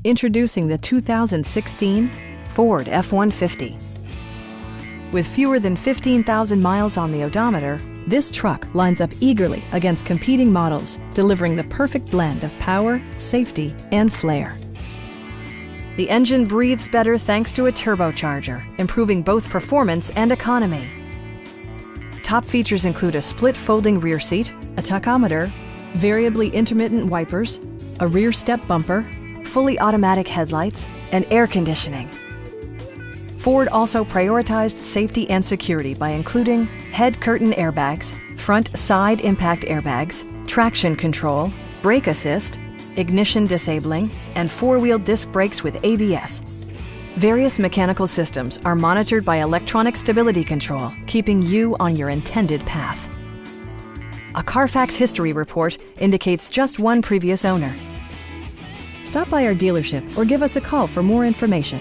Introducing the 2016 Ford F-150. With fewer than 15,000 miles on the odometer, this truck lines up eagerly against competing models, delivering the perfect blend of power, safety, and flair. The engine breathes better thanks to a turbocharger, improving both performance and economy. Top features include a split folding rear seat, a tachometer, variably intermittent wipers, a rear step bumper, fully automatic headlights, and air conditioning. Ford also prioritized safety and security by including head curtain airbags, front side impact airbags, traction control, brake assist, ignition disabling, and four-wheel disc brakes with ABS. Various mechanical systems are monitored by electronic stability control, keeping you on your intended path. A Carfax history report indicates just one previous owner. Stop by our dealership or give us a call for more information.